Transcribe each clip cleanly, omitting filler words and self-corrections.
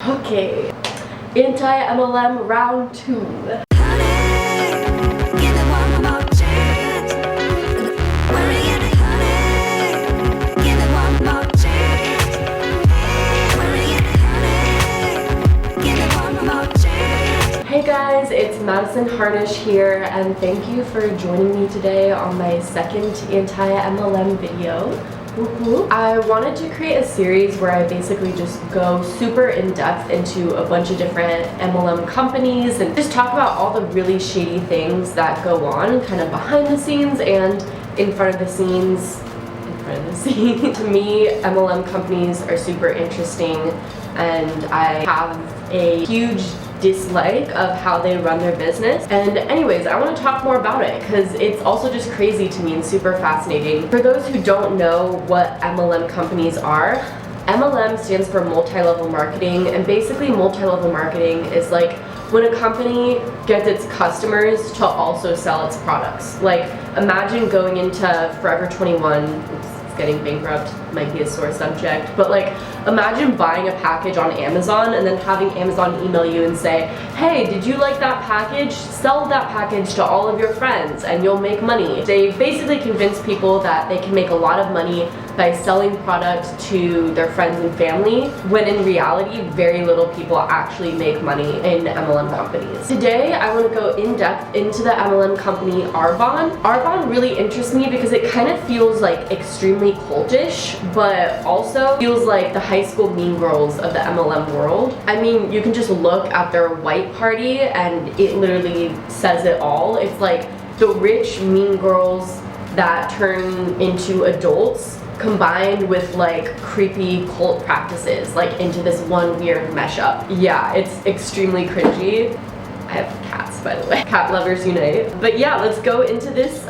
Okay, anti-MLM round 2. Hey guys, it's Madison Harnish here, and thank you for joining me today on my second anti-MLM video. I wanted to create a series where I basically just go super in-depth into a bunch of different MLM companies and just talk about all the really shady things that go on kind of behind the scenes and in front of the scenes. To me, MLM companies are super interesting, and I have a huge dislike of how they run their business. And anyways, I want to talk more about it because it's also just crazy to me and super fascinating. For those who don't know what MLM companies are, MLM stands for multi-level marketing, and basically multi-level marketing is like when a company gets its customers to also sell its products. Like, imagine going into Forever 21, getting bankrupt might be a sore subject, but like imagine buying a package on Amazon and then having Amazon email you and say, hey, did you like that package? Sell that package to all of your friends and you'll make money. They basically convince people that they can make a lot of money by selling product to their friends and family, when in reality very little people actually make money in MLM companies. Today I want to go in depth into the MLM company Arbonne. Arbonne really interests me because it kind of feels like extremely cultish, but also feels like the high school mean girls of the MLM world. I mean, you can just look at their white party and it literally says it all. It's like the rich mean girls that turn into adults combined with like creepy cult practices, like into this one weird mesh up. Yeah, it's extremely cringy. I have cats, by the way. Cat lovers unite. But yeah, let's go into this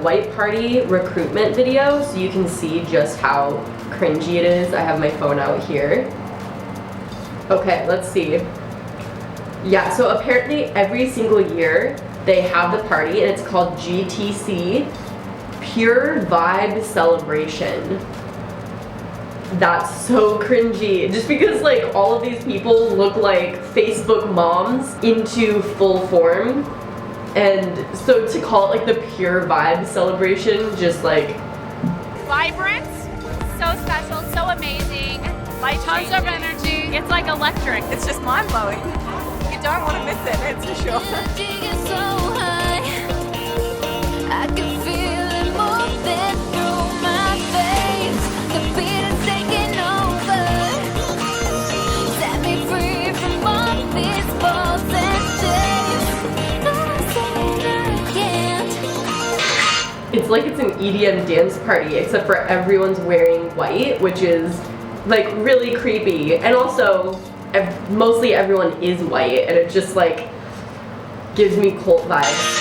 white party recruitment video so you can see just how cringy it is. I have my phone out here. Okay, let's see. Yeah, so apparently every single year they have the party and it's called GTC, Pure Vibe Celebration. That's so cringy, just because like all of these people look like Facebook moms into full form, and so to call it like the Pure Vibe Celebration, just like vibrant, so special, so amazing, like tons of energy. It's like electric. It's just mind-blowing. You don't want to miss it, it's for sure. It's like it's an EDM dance party, except for everyone's wearing white, which is like really creepy. And also, mostly everyone is white, and it just like gives me cult vibes.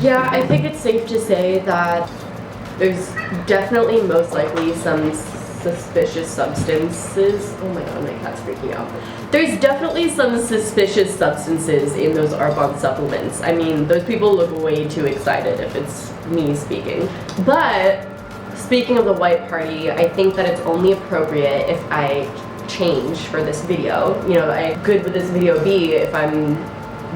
Yeah, I think it's safe to say that there's definitely most likely some suspicious substances. Oh my god, my cat's freaking out. There's definitely some suspicious substances in those Arbonne supplements. I mean, those people look way too excited if it's me speaking. But speaking of the white party, I think that it's only appropriate if I change for this video. You know, good would this video be if I'm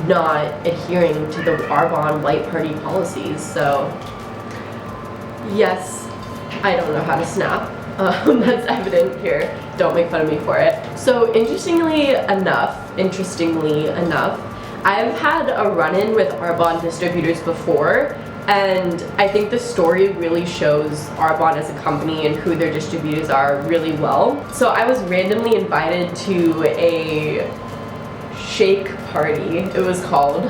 not adhering to the Arbonne white party policies? So yes, I don't know how to snap. That's evident here. Don't make fun of me for it. So interestingly enough, I've had a run-in with Arbonne distributors before, and I think the story really shows Arbonne as a company and who their distributors are really well. So I was randomly invited to a shake party, it was called,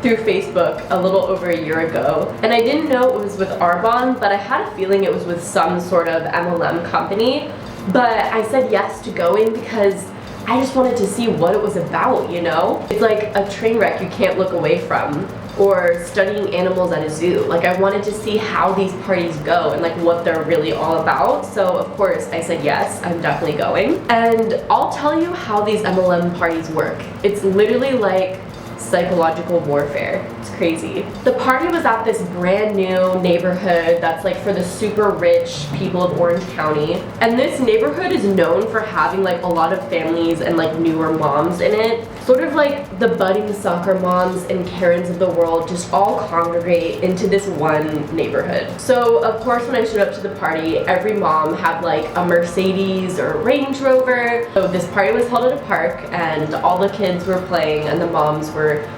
through Facebook a little over a year ago. And I didn't know it was with Arbonne, but I had a feeling it was with some sort of MLM company. But I said yes to going because I just wanted to see what it was about, you know? It's like a train wreck you can't look away from. or studying animals at a zoo. Like, I wanted to see how these parties go and like what they're really all about. So of course I said yes, I'm definitely going. And I'll tell you how these MLM parties work. It's literally like psychological warfare. It's crazy. The party was at this brand new neighborhood that's like for the super rich people of Orange County. And this neighborhood is known for having like a lot of families and like newer moms in it. Sort of like the budding soccer moms and Karens of the world just all congregate into this one neighborhood. So of course when I showed up to the party, every mom had like a Mercedes or a Range Rover. So this party was held at a park and all the kids were playing and the moms were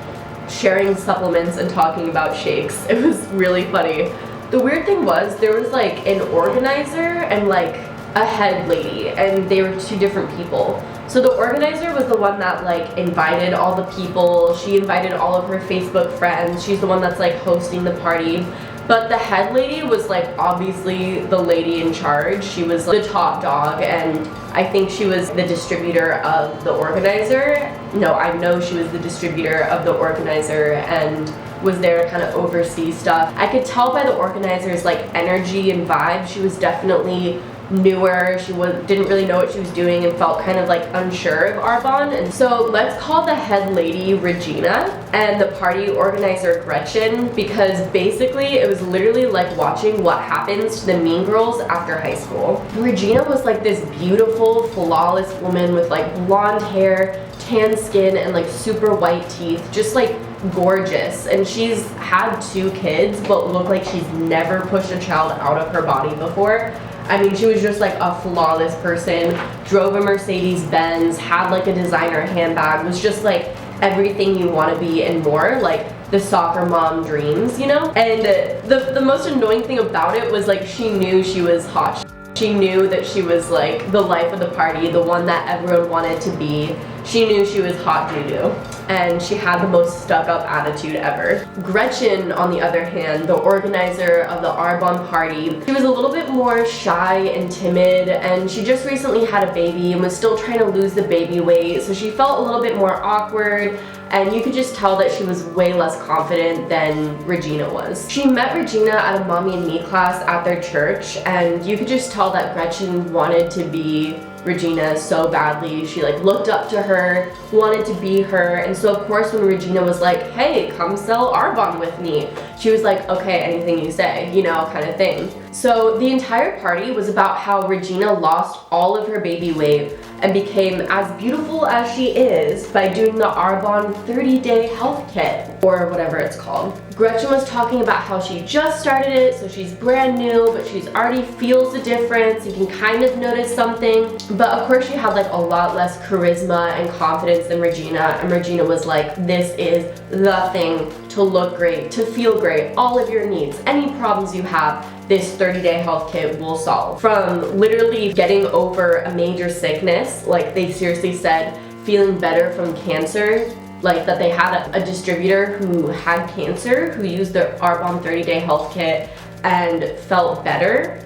sharing supplements and talking about shakes. It was really funny. The weird thing was there was like an organizer and like a head lady, and they were two different people. So the organizer was the one that like invited all the people. She invited all of her Facebook friends. She's the one that's like hosting the party. But the head lady was like obviously the lady in charge. She was the top dog, and I think she was the distributor of the organizer. No, I know she was the distributor of the organizer and was there to kind of oversee stuff. I could tell by the organizer's like energy and vibe. She was definitely newer. She didn't really know what she was doing and felt kind of like unsure of Arbonne. And so let's call the head lady Regina and the party organizer Gretchen, because basically it was literally like watching what happens to the mean girls after high school. Regina was like this beautiful, flawless woman with like blonde hair, tan skin, and like super white teeth, just like gorgeous. And she's had 2 kids but looked like she's never pushed a child out of her body before. I mean, she was just like a flawless person, drove a Mercedes Benz, had like a designer handbag, was just like everything you want to be and more, like the soccer mom dreams, you know? And the most annoying thing about it was like she knew she was hot. She knew that she was like the life of the party, the one that everyone wanted to be. She knew she was hot doo-doo, and she had the most stuck-up attitude ever. Gretchen, on the other hand, the organizer of the Arbonne party, she was a little bit more shy and timid, and she just recently had a baby and was still trying to lose the baby weight, so she felt a little bit more awkward, and you could just tell that she was way less confident than Regina was. She met Regina at a Mommy and Me class at their church, and you could just tell that Gretchen wanted to be Regina so badly. She like looked up to her, wanted to be her, and so of course when Regina was like, hey, come sell Arbonne with me, she was like, okay, anything you say, you know, kind of thing. So the entire party was about how Regina lost all of her baby weight and became as beautiful as she is by doing the Arbonne 30-day health kit, or whatever it's called. Gretchen was talking about how she just started it, so she's brand new, but she's already feels the difference. You can kind of notice something. But of course she had like a lot less charisma and confidence than Regina, and Regina was like, this is the thing to look great, to feel great, all of your needs, any problems you have, this 30-day health kit will solve. From literally getting over a major sickness, like they seriously said, feeling better from cancer, like that they had a distributor who had cancer who used the Arbonne 30-day health kit and felt better,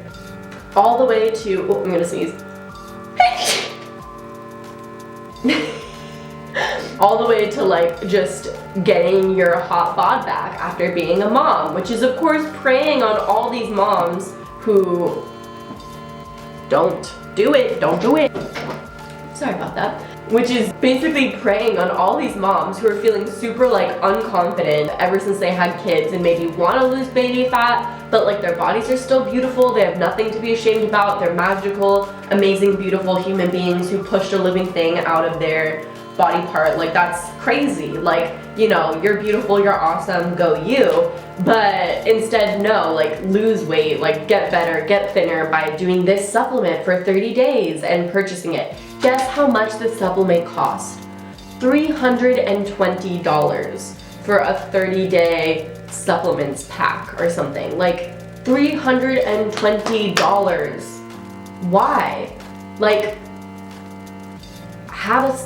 all the way to, oh, I'm gonna sneeze. All the way to like just getting your hot bod back after being a mom, which is of course preying on all these moms who don't do it. Sorry about that. Which is basically preying on all these moms who are feeling super like unconfident ever since they had kids and maybe want to lose baby fat, but like their bodies are still beautiful, they have nothing to be ashamed about, they're magical, amazing, beautiful human beings who pushed a living thing out of their body part. Like that's crazy. Like, you know, you're beautiful, you're awesome, go you. But instead, no, like lose weight, like get better, get thinner by doing this supplement for 30 days and purchasing it. Guess how much the supplement cost? $320 for a 30-day supplements pack or something. Like $320. Why? Like, have a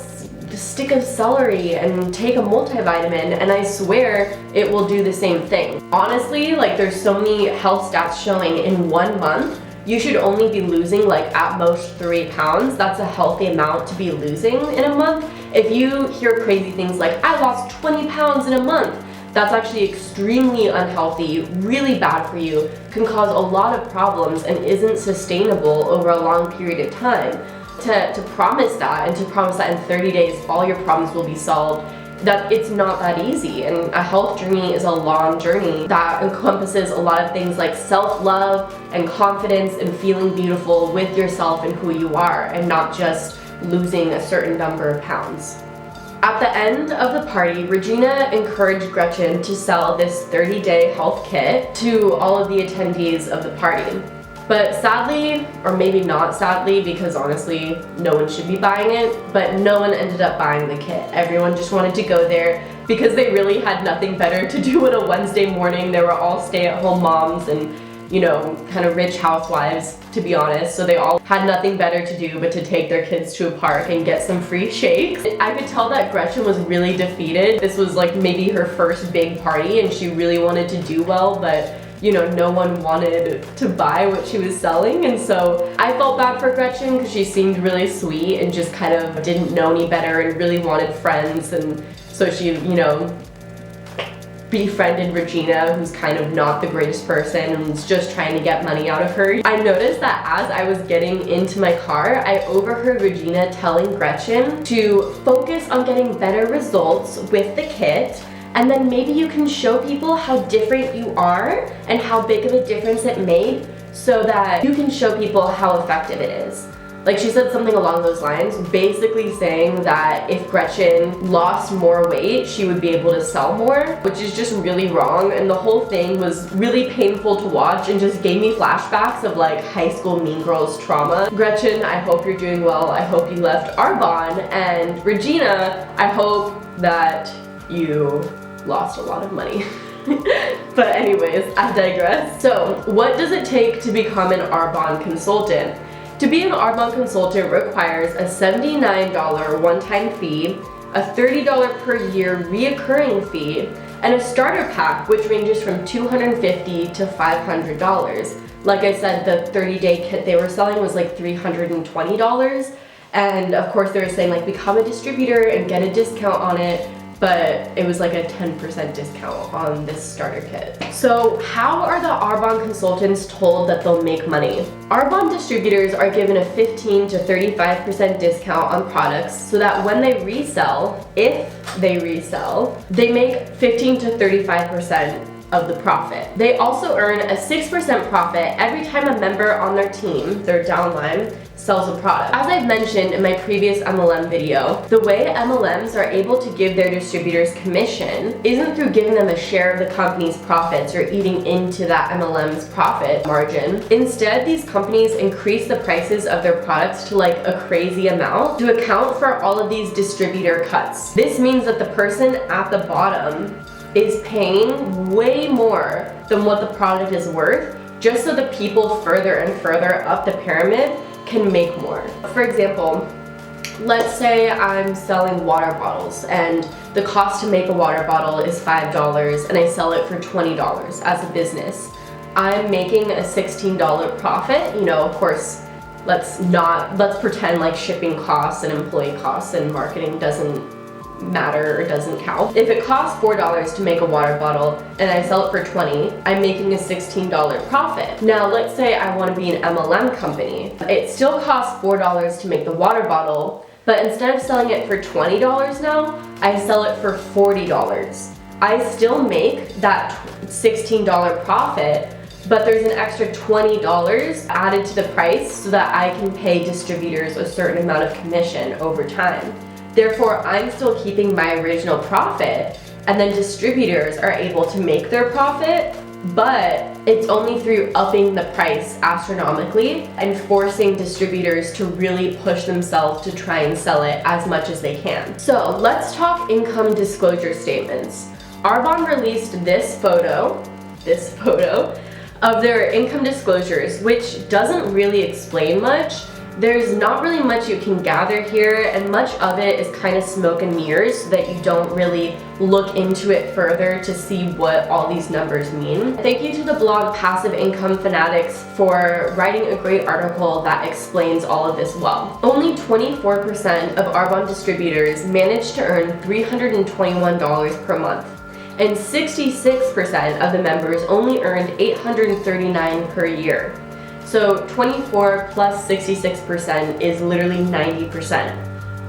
stick of celery and take a multivitamin and I swear it will do the same thing. Honestly, like there's so many health stats showing in 1 month you should only be losing like at most 3 pounds. That's a healthy amount to be losing in a month. If you hear crazy things like I lost 20 pounds in a month, That's actually extremely unhealthy, really bad for you, can cause a lot of problems, and isn't sustainable over a long period of time. To promise that, and to promise that in 30 days all your problems will be solved, that it's not that easy. And a health journey is a long journey that encompasses a lot of things like self-love and confidence and feeling beautiful with yourself and who you are, and not just losing a certain number of pounds. At the end of the party, Regina encouraged Gretchen to sell this 30-day health kit to all of the attendees of the party. But sadly, or maybe not sadly, because honestly, no one should be buying it, but no one ended up buying the kit. Everyone just wanted to go there because they really had nothing better to do on a Wednesday morning. They were all stay-at-home moms and, you know, kind of rich housewives, to be honest. So they all had nothing better to do but to take their kids to a park and get some free shakes. I could tell that Gretchen was really defeated. This was like maybe her first big party and she really wanted to do well, but you know, no one wanted to buy what she was selling. And so I felt bad for Gretchen because she seemed really sweet and just kind of didn't know any better and really wanted friends. And so she, you know, befriended Regina, who's kind of not the greatest person and was just trying to get money out of her. I noticed that as I was getting into my car, I overheard Regina telling Gretchen to focus on getting better results with the kit, and then maybe you can show people how different you are and how big of a difference it made, so that you can show people how effective it is. Like, she said something along those lines, basically saying that if Gretchen lost more weight, she would be able to sell more, which is just really wrong. And the whole thing was really painful to watch and just gave me flashbacks of like high school mean girls trauma. Gretchen, I hope you're doing well. I hope you left Arbonne. And Regina, I hope that you lost a lot of money. But anyways, I digress. So what does it take to become an Arbonne consultant? To be an Arbonne consultant requires a $79 one-time fee, a $30 per year reoccurring fee, and a starter pack which ranges from $250 to $500. Like I said, the 30-day kit they were selling was like $320. And of course they were saying like become a distributor and get a discount on it, but it was like a 10% discount on this starter kit. So how are the Arbonne consultants told that they'll make money? Arbonne distributors are given a 15 to 35% discount on products so that when they resell, if they resell, they make 15 to 35% of the profit. They also earn a 6% profit every time a member on their team, their downline, sells a product. As I've mentioned in my previous MLM video, the way MLMs are able to give their distributors commission isn't through giving them a share of the company's profits or eating into that MLM's profit margin. Instead, these companies increase the prices of their products to like a crazy amount to account for all of these distributor cuts. This means that the person at the bottom is paying way more than what the product is worth, just so the people further and further up the pyramid can make more. For example, let's say I'm selling water bottles and the cost to make a water bottle is $5 and I sell it for $20 as a business. I'm making a $16 profit. You know, of course, let's pretend like shipping costs and employee costs and marketing doesn't matter or doesn't count. If it costs $4 to make a water bottle and I sell it for $20, I'm making a $16 profit. Now let's say I want to be an MLM company. It still costs $4 to make the water bottle, but instead of selling it for $20 now, I sell it for $40. I still make that $16 profit, but there's an extra $20 added to the price so that I can pay distributors a certain amount of commission over time. Therefore, I'm still keeping my original profit, and then distributors are able to make their profit, but it's only through upping the price astronomically and forcing distributors to really push themselves to try and sell it as much as they can. So let's talk income disclosure statements. Arbonne released this photo of their income disclosures, which doesn't really explain much. There's not really much you can gather here, and much of it is kind of smoke and mirrors so that you don't really look into it further to see what all these numbers mean. Thank you to the blog Passive Income Fanatics for writing a great article that explains all of this well. Only 24% of Arbonne distributors manage to earn $321 per month. and 66% of the members only earned $839 per year. So 24 plus 66% is literally 90%.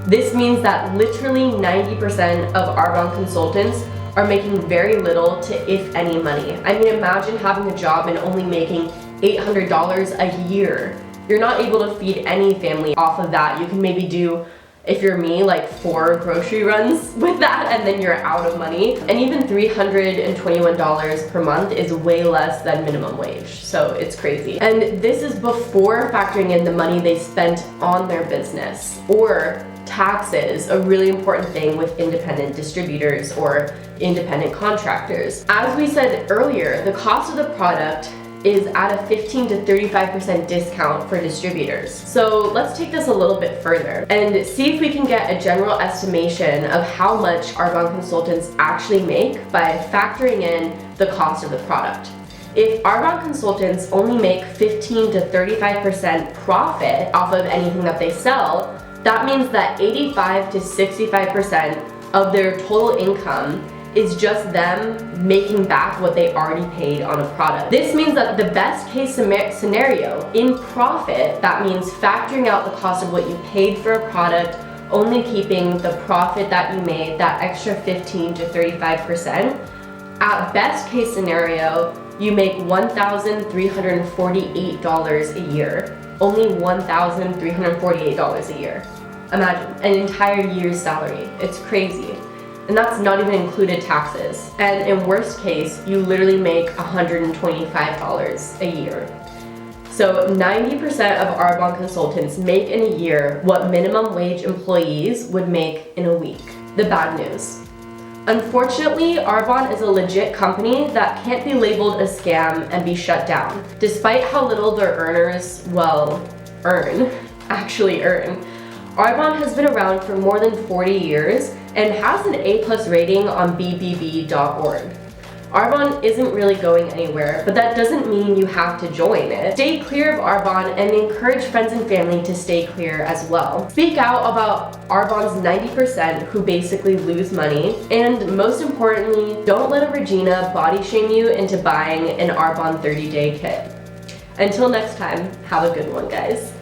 This means that literally 90% of Arbonne consultants are making very little to if any money. I mean, imagine having a job and only making $800 a year. You're not able to feed any family off of that. You can maybe do, if you're me, like 4 grocery runs with that, and then you're out of money. And even $321 per month is way less than minimum wage, so it's crazy. And this is before factoring in the money they spent on their business, or taxes, a really important thing with independent distributors or independent contractors. As we said earlier, the cost of the product is at a 15 to 35% discount for distributors. So let's take this a little bit further and see if we can get a general estimation of how much Arbonne consultants actually make by factoring in the cost of the product. If Arbonne consultants only make 15 to 35% profit off of anything that they sell, that means that 85 to 65% of their total income is just them making back what they already paid on a product. This means that the best case scenario in profit, that means factoring out the cost of what you paid for a product, only keeping the profit that you made, that extra 15 to 35%. At best case scenario, you make $1,348 a year. Only $1,348 a year. Imagine, an entire year's salary. It's crazy. And that's not even included taxes. And in worst case, you literally make $125 a year. So 90% of Arbonne consultants make in a year what minimum wage employees would make in a week. The bad news. Unfortunately, Arbonne is a legit company that can't be labeled a scam and be shut down, despite how little their earners, actually earn. Arbonne has been around for more than 40 years and has an A+ rating on bbb.org. Arbonne isn't really going anywhere, but that doesn't mean you have to join it. Stay clear of Arbonne and encourage friends and family to stay clear as well. Speak out about Arbonne's 90% who basically lose money, and most importantly, don't let a Regina body shame you into buying an Arbonne 30-day kit. Until next time, have a good one, guys.